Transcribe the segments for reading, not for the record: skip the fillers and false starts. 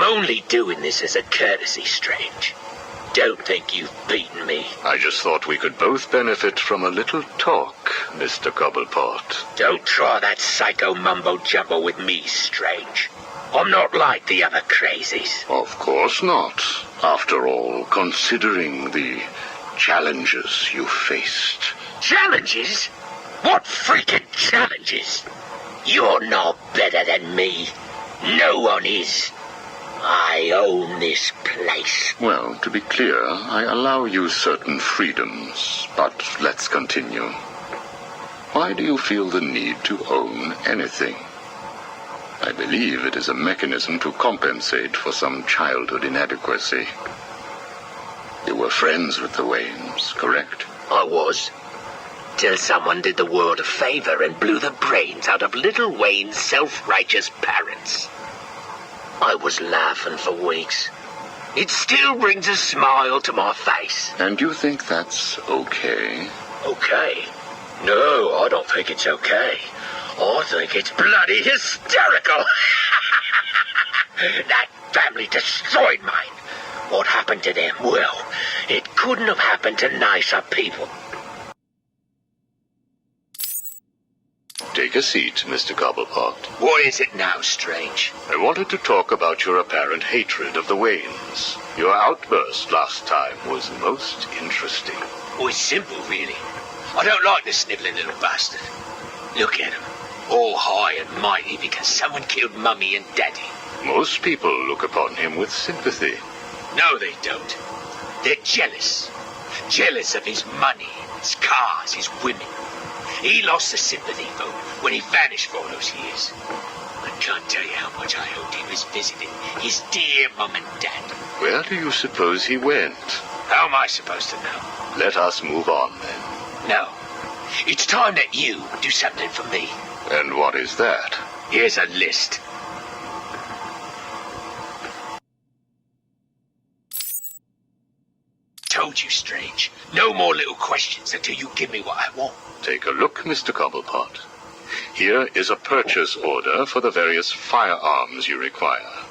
only doing this as a courtesy, Strange. Don't think you've beaten me. I just thought we could both benefit from a little talk, Mr. Cobblepot. Don't try that psycho mumbo-jumbo with me, Strange. I'm not like the other crazies. Of course not. After all, considering the challenges you faced. Challenges? What freaking challenges? You're no better than me. No one is. I own this place. Well, to be clear, I allow you certain freedoms, but let's continue. Why do you feel the need to own anything? I believe it is a mechanism to compensate for some childhood inadequacy. You were friends with the Waynes, correct? I was. Till someone did the world a favor and blew the brains out of little Wayne's self-righteous parents. I was laughing for weeks. It still brings a smile to my face. And you think that's okay? Okay? No, I don't think it's okay. I think it's bloody hysterical. That family destroyed mine. What happened to them? Well, it couldn't have happened to nicer people. Take a seat, Mr. Cobblepot. What is it now, Strange? I wanted to talk about your apparent hatred of the Waynes. Your outburst last time was most interesting. Oh, it's simple, really. I don't like the snivelling little bastard. Look at him. All high and mighty because someone killed Mummy and Daddy. Most people look upon him with sympathy. No, they don't. They're jealous. Jealous of his money, his cars, his women. He lost the sympathy vote when he vanished for all those years. I can't tell you how much I hoped he was visiting his dear Mum and Dad. Where do you suppose he went? How am I supposed to know? Let us move on, then. No. It's time that you do something for me. And what is that? Here's a list. Told you, Strange. No more little questions until you give me what I want. Take a look, Mr. Cobblepot. Here is a purchase order for the various firearms you require.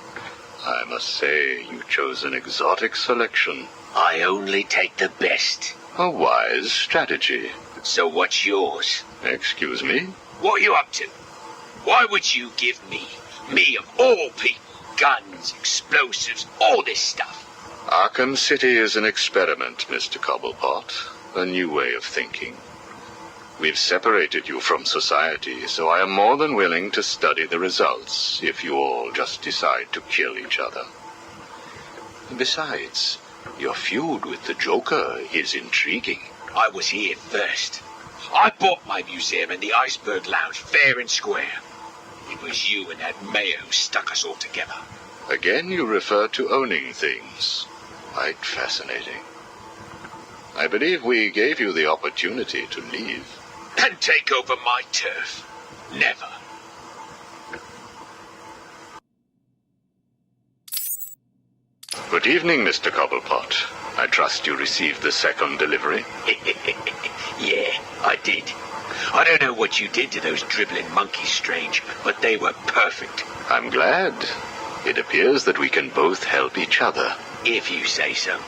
I must say, you chose an exotic selection. I only take the best. A wise strategy. So what's yours? Excuse me? What are you up to? Why would you give me of all people, guns, explosives, all this stuff? Arkham City is an experiment, Mr. Cobblepot. A new way of thinking. We've separated you from society, so I am more than willing to study the results if you all just decide to kill each other. Besides, your feud with the Joker is intriguing. I was here first. I bought my museum in the Iceberg Lounge fair and square. It was you and that mayor who stuck us all together. Again, you refer to owning things. Quite fascinating. I believe we gave you the opportunity to leave. And take over my turf. Never. Good evening, Mr. Cobblepot. I trust you received the second delivery. Yeah, I did. I don't know what you did to those dribbling monkeys, Strange, but they were perfect. I'm glad. It appears that we can both help each other. If you say so.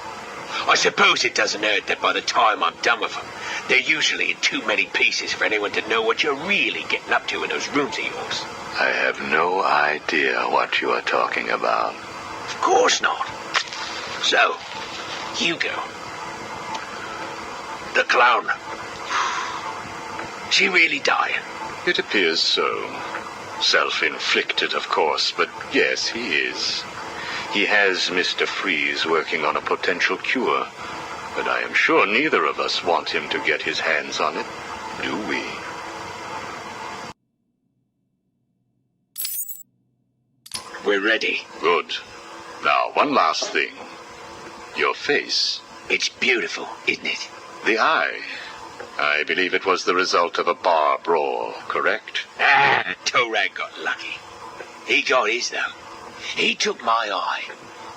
I suppose it doesn't hurt that by the time I'm done with them, they're usually in too many pieces for anyone to know what you're really getting up to in those rooms of yours. I have no idea what you are talking about. Of course not. So, Hugo. The clown. She really dying? It appears so. Self-inflicted, of course, but yes, he is. He has Mr. Freeze working on a potential cure, but I am sure neither of us want him to get his hands on it, do we? We're ready. Good. Now, one last thing. Your face. It's beautiful, isn't it? The eye. I believe it was the result of a bar brawl, correct? Torag got lucky. He got his, though. He took my eye.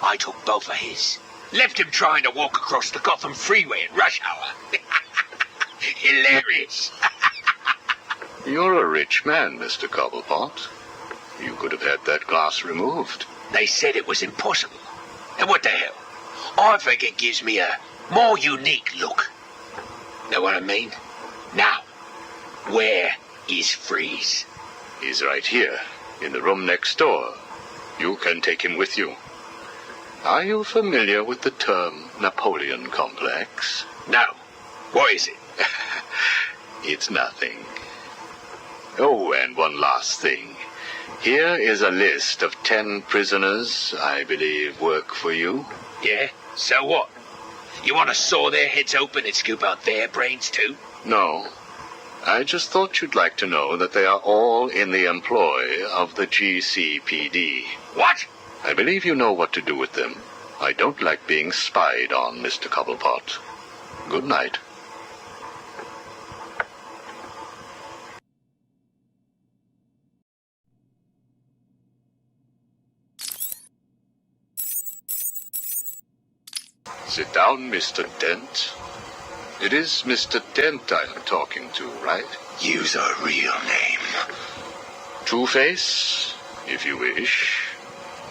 I took both of his. Left him trying to walk across the Gotham freeway at rush hour. Hilarious. You're a rich man, Mr. Cobblepot. You could have had that glass removed. They said it was impossible. And what the hell? I think it gives me a more unique look. Know what I mean? Now, where is Freeze? He's right here, in the room next door. You can take him with you. Are you familiar with the term Napoleon complex? No. What is it? It's nothing. Oh, and one last thing. Here is a list of 10 prisoners I believe work for you. Yeah? So what? You want to saw their heads open and scoop out their brains too? No. I just thought you'd like to know that they are all in the employ of the GCPD. What? I believe you know what to do with them. I don't like being spied on, Mr. Cobblepot. Good night. Sit down, Mr. Dent. It is Mr. Dent I am talking to, right? Use a real name. Two-Face, if you wish.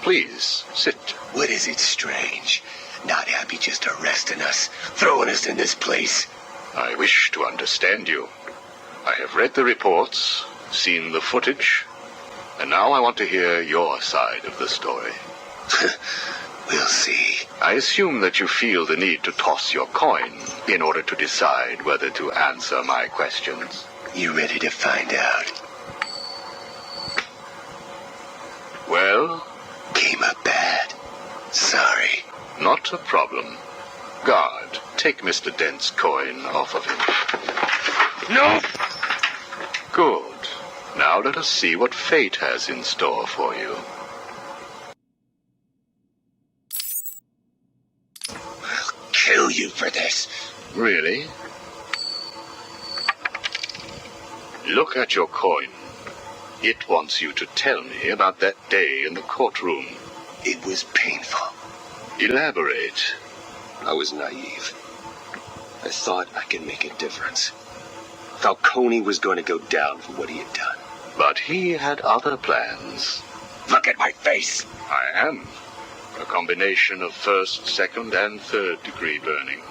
Please, sit. What is it strange? Not happy just arresting us, throwing us in this place. I wish to understand you. I have read the reports, seen the footage, and now I want to hear your side of the story. We'll see. I assume that you feel the need to toss your coin in order to decide whether to answer my questions. You ready to find out? Well? Came up bad. Sorry. Not a problem. Guard, take Mr. Dent's coin off of him. No! Good. Now let us see what fate has in store for you. I'll kill you for this. Really? Look at your coin. It wants you to tell me about that day in the courtroom. It was painful. Elaborate. I was naive. I thought I could make a difference. Falcone was going to go down for what he had done. But he had other plans. Look at my face. I am. A combination of first, second, and third degree burning.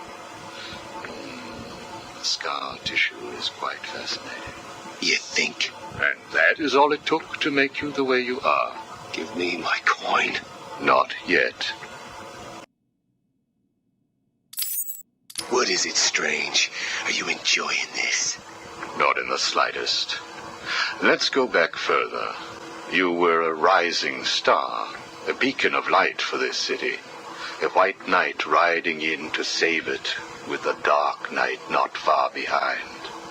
The scar tissue is quite fascinating. You think? And that is all it took to make you the way you are. Give me my coin. Not yet. What is it, Strange? Are you enjoying this? Not in the slightest. Let's go back further. You were a rising star, a beacon of light for this city. A white knight riding in to save it, with a dark knight not far behind.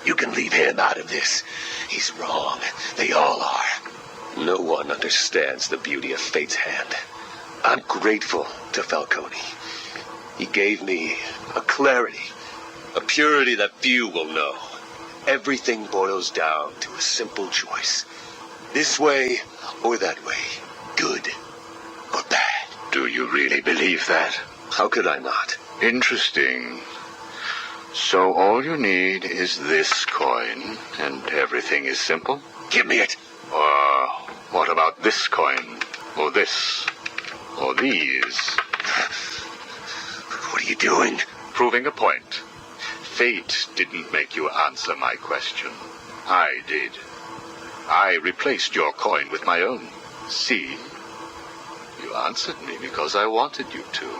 You can leave him out of this. He's wrong. They all are. No one understands the beauty of fate's hand. I'm grateful to Falcone. He gave me a clarity, a purity that few will know. Everything boils down to a simple choice. This way or that way. Good or bad. Do you really believe that? How could I not? Interesting. So all you need is this coin, and everything is simple? Give me it. Or what about this coin? Or this? Or these? What are you doing? Proving a point. Fate didn't make you answer my question. I did. I replaced your coin with my own. See? You answered me because I wanted you to.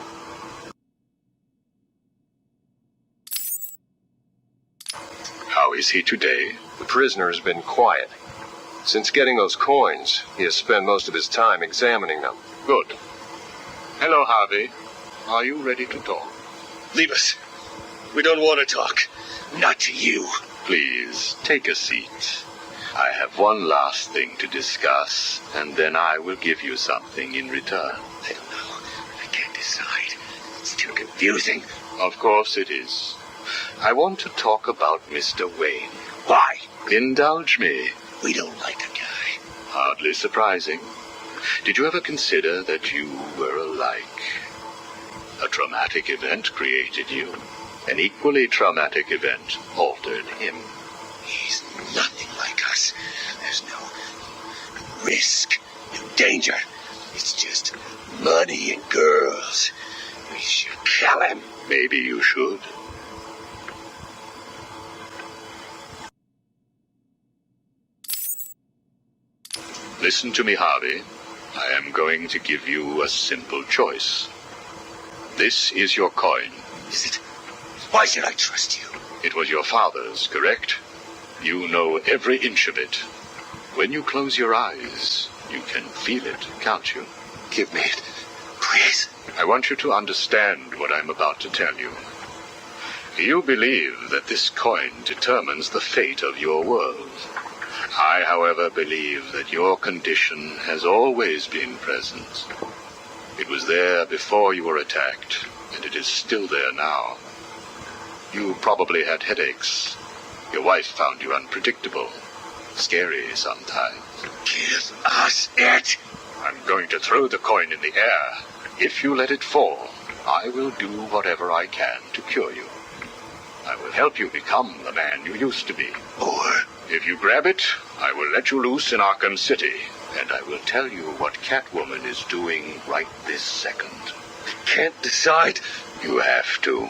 How is he today? The prisoner has been quiet. Since getting those coins, he has spent most of his time examining them. Good. Hello, Harvey. Are you ready to talk? Leave us. We don't want to talk. Not to you. Please, take a seat. I have one last thing to discuss, and then I will give you something in return. I don't know. I can't decide. It's too confusing. Of course it is. I want to talk about Mr. Wayne. Why? Indulge me. We don't like the guy. Hardly surprising. Did you ever consider that you were alike? A traumatic event created you. An equally traumatic event altered him. He's nothing like us. There's no risk. danger. It's just money and girls. We should kill him. Maybe you should. Listen to me, Harvey. I am going to give you a simple choice. This is your coin. Is it? Why should I trust you? It was your father's, correct? You know every inch of it. When you close your eyes, you can feel it, can't you? Give me it, please. I want you to understand what I'm about to tell you. You believe that this coin determines the fate of your world. I, however, believe that your condition has always been present. It was there before you were attacked, and it is still there now. You probably had headaches. Your wife found you unpredictable, scary sometimes. Give us it. I'm going to throw the coin in the air. If you let it fall, I will do whatever I can to cure you. I will help you become the man you used to be. Or if you grab it, I will let you loose in Arkham City, and I will tell you what Catwoman is doing right this second. I can't decide. You have to.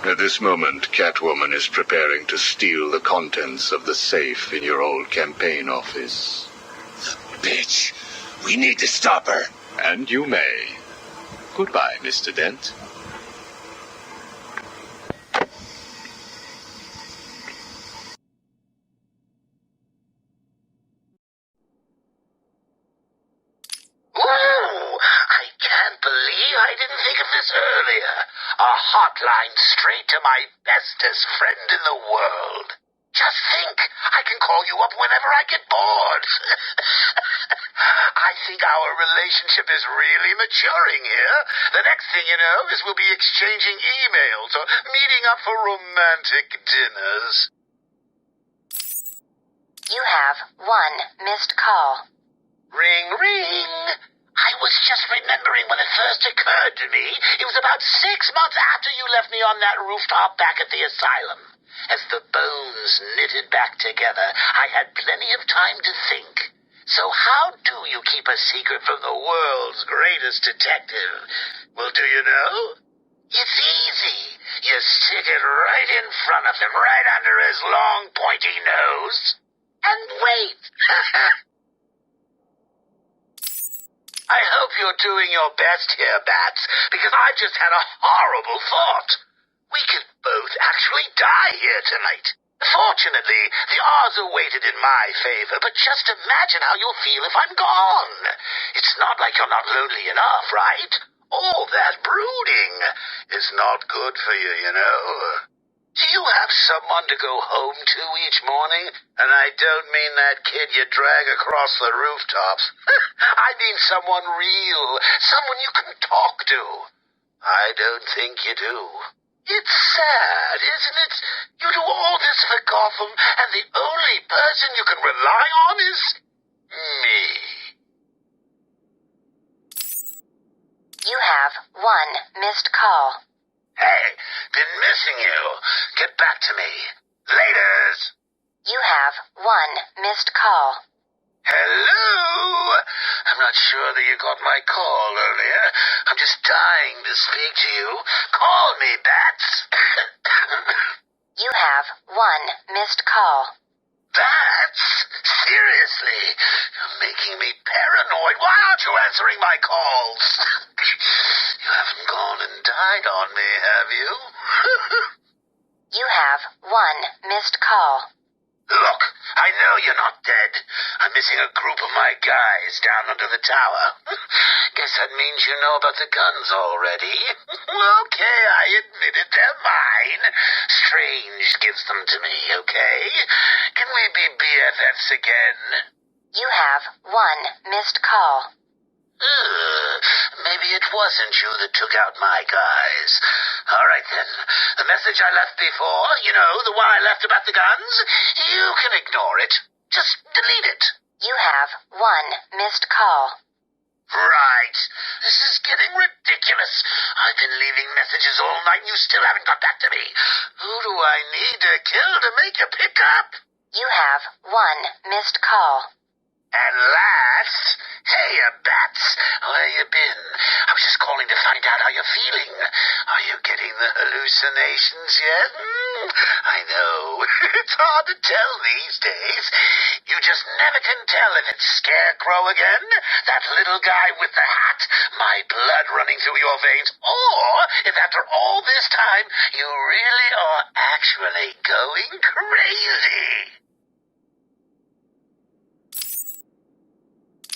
At this moment, Catwoman is preparing to steal the contents of the safe in your old campaign office. The bitch. We need to stop her. And you may. Goodbye, Mr. Dent. I can't believe I didn't think of this earlier. A hotline straight to my bestest friend in the world. Just think, I can call you up whenever I get bored. I think our relationship is really maturing here. The next thing you know is we'll be exchanging emails or meeting up for romantic dinners. You have one missed call. Ring, ring. I was just remembering when it first occurred to me. It was about 6 months after you left me on that rooftop back at the asylum. As the bones knitted back together, I had plenty of time to think. So how do you keep a secret from the world's greatest detective? Well, do you know? It's easy. You stick it right in front of him, right under his long, pointy nose, and wait. I hope you're doing your best here, Bats, because I've just had a horrible thought. We could both actually die here tonight. Fortunately, the odds are weighted in my favor, but just imagine how you'll feel if I'm gone. It's not like you're not lonely enough, right? All that brooding is not good for you, you know. Do you have someone to go home to each morning? And I don't mean that kid you drag across the rooftops. I mean someone real, someone you can talk to. I don't think you do. It's sad, isn't it? You do all this for Gotham, and the only person you can rely on is me. You have one missed call. Hey, been missing you. Get back to me. Laters. You have one missed call. Hello? I'm not sure that you got my call earlier. I'm just dying to speak to you. Call me, Bats. You have one missed call. Bats? Seriously? You're making me paranoid. Why aren't you answering my calls? You haven't gone and died on me, have you? You have one missed call. Look, I know you're not dead. I'm missing a group of my guys down under the tower. Guess that means you know about the guns already. Okay, I admit it, they're mine. Strange gives them to me, okay? Can we be BFFs again? You have one missed call. Maybe it wasn't you that took out my guys. All right, then. The message I left before, you know, the one I left about the guns, you can ignore it. Just delete it. You have one missed call. Right. This is getting ridiculous. I've been leaving messages all night and you still haven't got back to me. Who do I need to kill to make you pick up? You have one missed call. At last? Hey, Bats. Where you been? I was just calling to find out how you're feeling. Are you getting the hallucinations yet? I know. It's hard to tell these days. You just never can tell if it's Scarecrow again, that little guy with the hat, my blood running through your veins, or if after all this time you really are actually going crazy.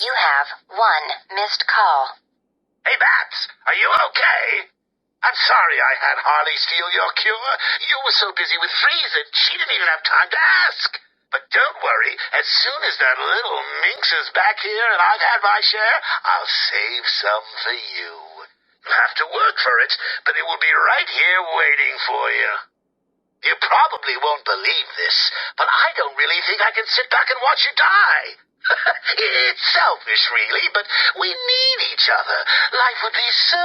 You have one missed call. Hey, Bats, are you okay? I'm sorry I had Harley steal your cure. You were so busy with Freeze that she didn't even have time to ask. But don't worry, as soon as that little minx is back here and I've had my share, I'll save some for you. You'll have to work for it, but it will be right here waiting for you. You probably won't believe this, but I don't really think I can sit back and watch you die. It's selfish, really, but we need each other. Life would be so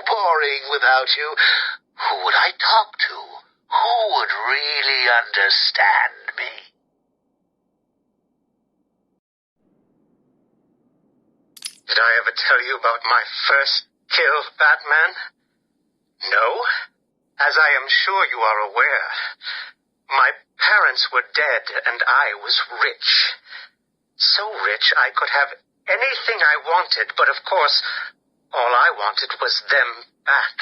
boring without you. Who would I talk to? Who would really understand me? Did I ever tell you about my first kill, Batman? No? As I am sure you are aware, my parents were dead and I was rich. So rich I could have anything I wanted, but of course, all I wanted was them back.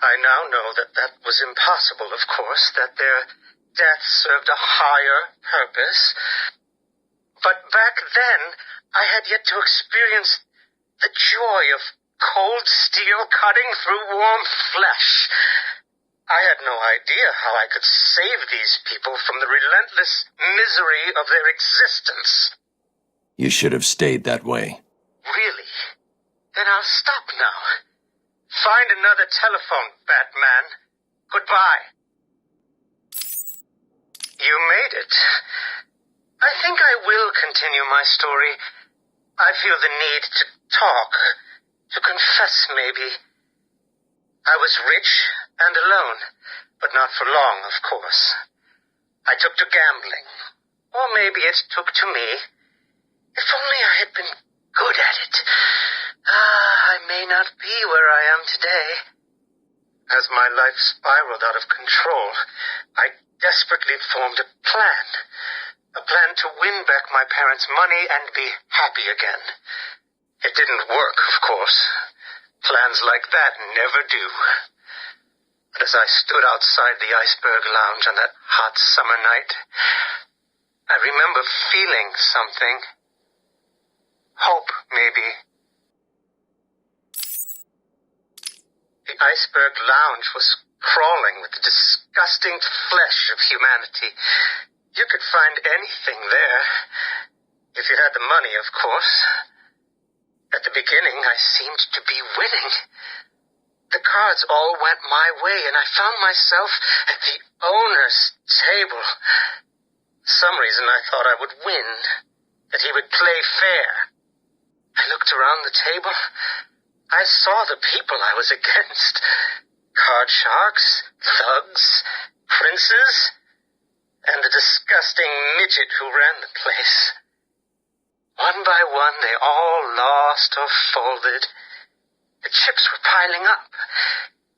I now know that that was impossible, of course, that their death served a higher purpose. But back then, I had yet to experience the joy of cold steel cutting through warm flesh. I had no idea how I could save these people from the relentless misery of their existence. You should have stayed that way. Really? Then I'll stop now. Find another telephone, Batman. Goodbye. You made it. I think I will continue my story. I feel the need to talk, to confess maybe. I was rich and alone, but not for long, of course. I took to gambling, or maybe it took to me. If only I had been good at it. I may not be where I am today. As my life spiraled out of control, I desperately formed a plan. A plan to win back my parents' money and be happy again. It didn't work, of course. Plans like that never do. But as I stood outside the Iceberg Lounge on that hot summer night, I remember feeling something. Hope, maybe. The Iceberg Lounge was crawling with the disgusting flesh of humanity. You could find anything there, if you had the money, of course. At the beginning, I seemed to be winning. The cards all went my way, and I found myself at the owner's table. For some reason, I thought I would win, that he would play fair. I looked around the table. I saw the people I was against. Card sharks, thugs, princes, and the disgusting midget who ran the place. One by one, they all lost or folded. The chips were piling up,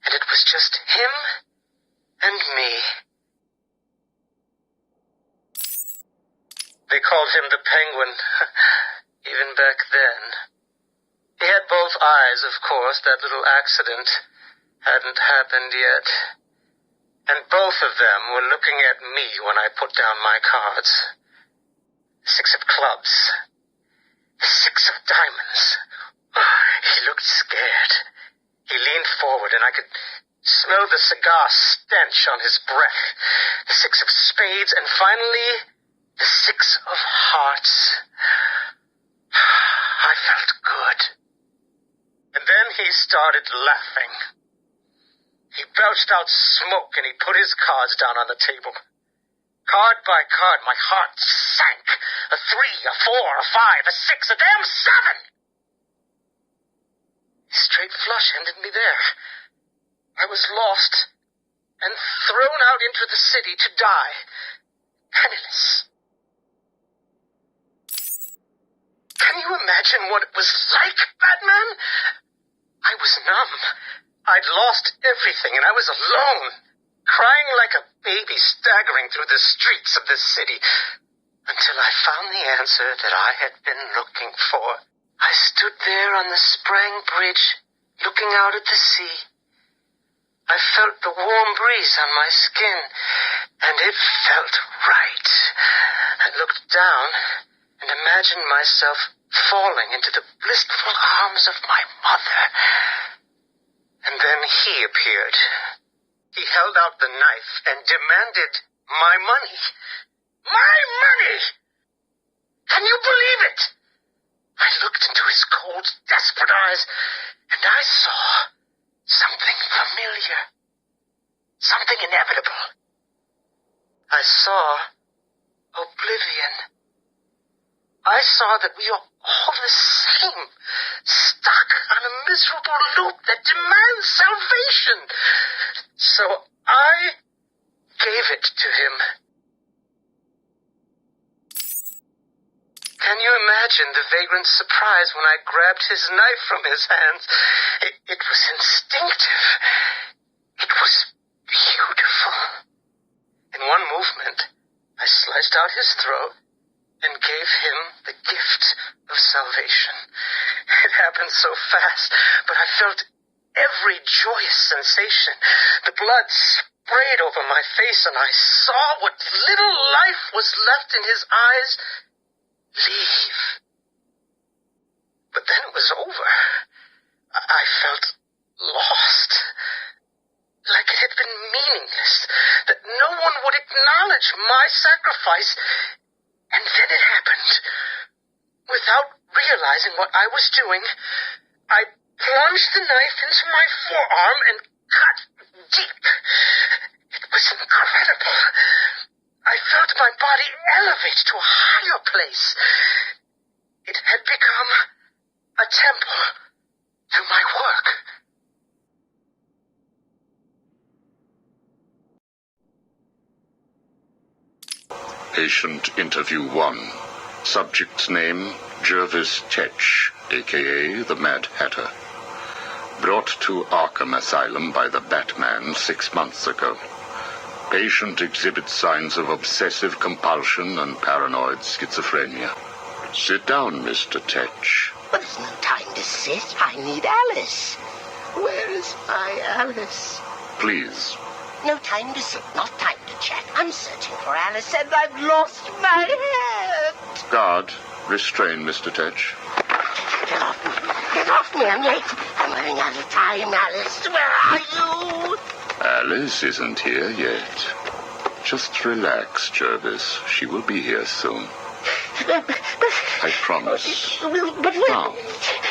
and it was just him and me. They called him the Penguin, even back then. He had both eyes, of course. That little accident hadn't happened yet. And both of them were looking at me when I put down my cards. 6 of clubs. 6 of diamonds. He looked scared. He leaned forward, and I could smell the cigar stench on his breath. The 6 of spades, and finally, the 6 of hearts. I felt good. And then he started laughing. He belched out smoke, and he put his cards down on the table. Card by card, my heart sank. A 3, a 4, a 5, a 6, a damn 7! Straight flush ended me there. I was lost and thrown out into the city to die. penniless. Can you imagine what it was like, Batman? I was numb. I'd lost everything, and I was alone, crying like a baby staggering through the streets of the city, until I found the answer that I had been looking for. I stood there on the Sprang Bridge, looking out at the sea. I felt the warm breeze on my skin, and it felt right. I looked down and imagined myself falling into the blissful arms of my mother. And then he appeared. He held out the knife and demanded my money. My money! Can you believe it? I looked into his cold, desperate eyes, and I saw something familiar. Something inevitable. I saw oblivion. I saw that we are all the same, stuck on a miserable loop that demands salvation. So I gave it to him. Can you imagine the vagrant's surprise when I grabbed his knife from his hands? It was instinctive. It was beautiful. In one movement, I sliced out his throat and gave him the gift of salvation. It happened so fast, but I felt every joyous sensation. The blood sprayed over my face, and I saw what little life was left in his eyes leave. But then it was over. I felt lost. Like it had been meaningless, that no one would acknowledge my sacrifice. And then it happened. Without realizing what I was doing, I plunged the knife into my forearm and cut deep. It was incredible. I felt my body elevate to a higher place. It had become a temple to my work. Patient interview 1. Subject's name, Jervis Tetch, a.k.a. the Mad Hatter. Brought to Arkham Asylum by the Batman 6 months ago. Patient exhibits signs of obsessive compulsion and paranoid schizophrenia. Sit down, Mr. Tetch. But there's no time to sit. I need Alice. Where is my Alice? Please. No time to sit, not time to chat. I'm searching for Alice, and I've lost my head. Guard, restrain Mr. Tetch. Get off me. Get off me. I'm late. I'm running out of time, Alice. Where are you? Alice isn't here yet. Just relax, Jervis. She will be here soon. I promise. But Now,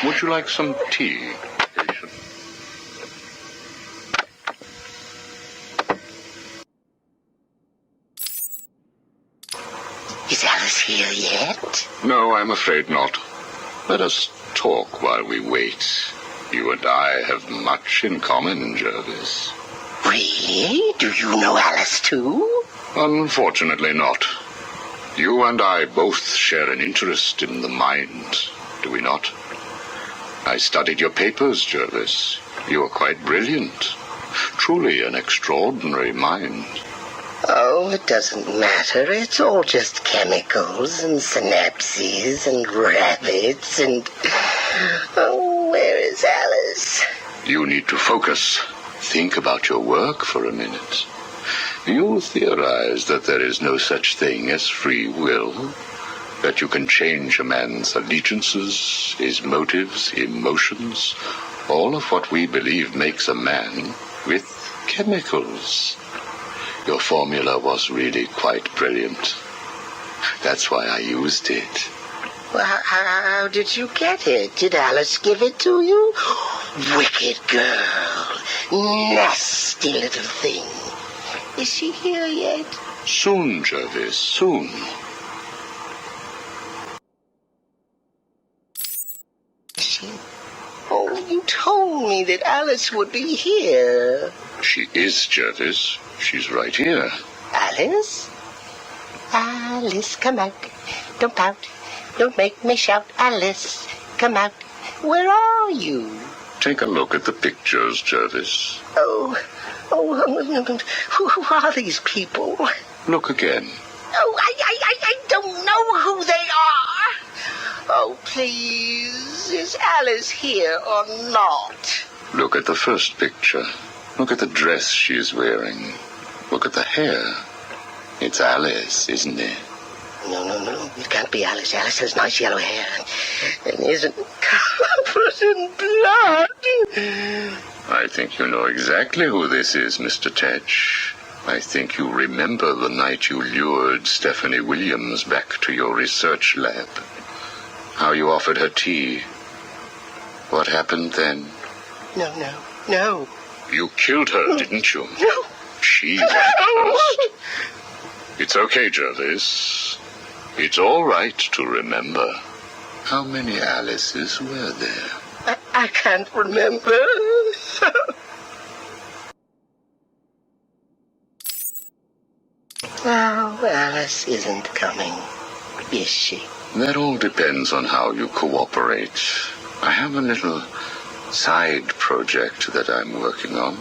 would you like some tea, patient? is Alice here yet? No, I'm afraid not. Let us talk while we wait. You and I have much in common, Jervis. Really? Do you know Alice too? Unfortunately not. You and I both share an interest in the mind, do we not? I studied your papers, Jervis. You are quite brilliant. Truly an extraordinary mind. Oh, it doesn't matter. It's all just chemicals and synapses and rabbits and... Oh, where is Alice? You need to focus. Think about your work for a minute. You theorize that there is no such thing as free will, that you can change a man's allegiances, his motives, emotions, all of what we believe makes a man, with chemicals. Your formula was really quite brilliant. That's why I used it. Well, how did you get it? Did Alice give it to you? Wicked girl. Nasty little thing. Is she here yet? Soon, Jervis, soon. She... Oh, you told me that Alice would be here. She is, Jervis. She's right here. Alice? Alice, come out. Don't pout. Don't make me shout. Alice, come out. Where are you? Take a look at the pictures, Jervis. Oh, who are these people? Look again. Oh, I don't know who they are. Oh, please, is Alice here or not? Look at the first picture. Look at the dress she's wearing. Look at the hair. It's Alice, isn't it? No, it can't be Alice. Alice has nice yellow hair and isn't covered in blood. I think you know exactly who this is, Mr. Tetch. I think you remember the night you lured Stephanie Williams back to your research lab. How you offered her tea. What happened then? No. You killed her, didn't you? No. She was first. It's okay, Jervis. It's all right to remember. How many Alices were there? I can't remember. Oh, Alice isn't coming, is she? That all depends on how you cooperate. I have a little side project that I'm working on.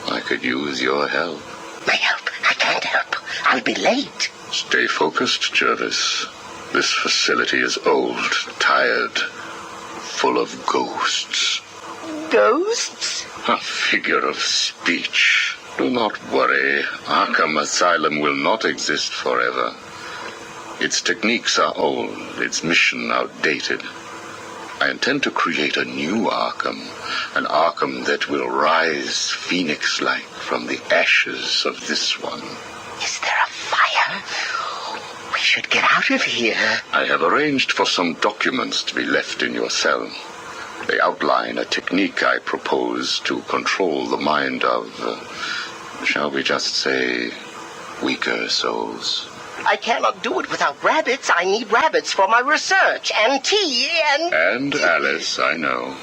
I could use your help. My help? I can't help. I'll be late. Stay focused, Jervis. This facility is old, tired, full of ghosts. Ghosts? A figure of speech. Do not worry. Arkham Asylum will not exist forever. Its techniques are old, its mission outdated. I intend to create a new Arkham, an Arkham that will rise phoenix-like from the ashes of this one. Is there a fire? We should get out of here. I have arranged for some documents to be left in your cell. They outline a technique I propose to control the mind of, shall we just say, weaker souls. I cannot do it without rabbits. I need rabbits for my research, and tea, and... And Alice, I know.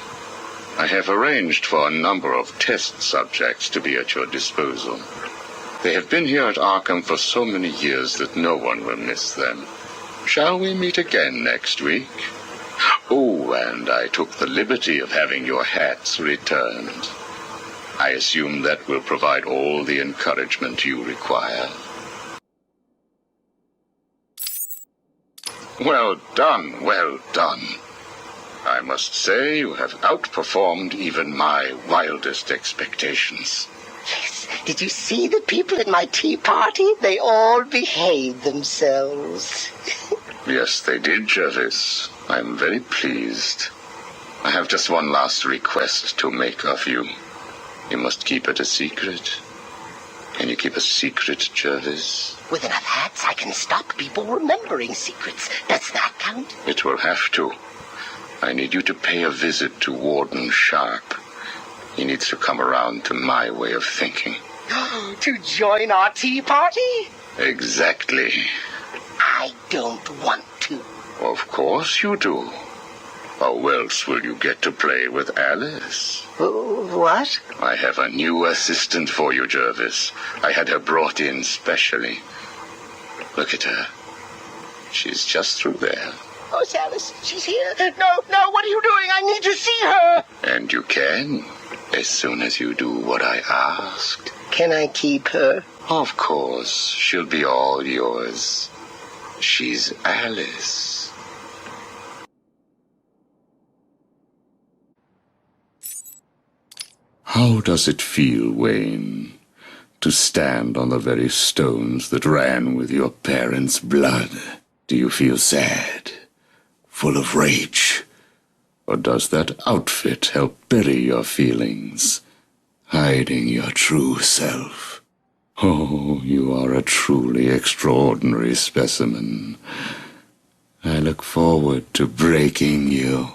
I have arranged for a number of test subjects to be at your disposal. They have been here at Arkham for so many years that no one will miss them. Shall we meet again next week? Oh, and I took the liberty of having your hats returned. I assume that will provide all the encouragement you require. Well done, well done. I must say you have outperformed even my wildest expectations. Yes, did you see the people at my tea party? They all behaved themselves. Yes, they did, Jervis. I'm very pleased. I have just one last request to make of you. You must keep it a secret. Can you keep a secret, Jervis? With enough hats, I can stop people remembering secrets. Does that count? It will have to. I need you to pay a visit to Warden Sharp. He needs to come around to my way of thinking. To join our tea party? Exactly. I don't want to. Of course you do. How else will you get to play with Alice? What? I have a new assistant for you, Jervis. I had her brought in specially. Look at her. She's just through there. Oh, it's Alice. She's here. No, what are you doing? I need to see her. And you can, as soon as you do what I asked. Can I keep her? Of course. She'll be all yours. She's Alice. How does it feel, Wayne, to stand on the very stones that ran with your parents' blood? Do you feel sad, full of rage? Or does that outfit help bury your feelings, hiding your true self? Oh, you are a truly extraordinary specimen. I look forward to breaking you.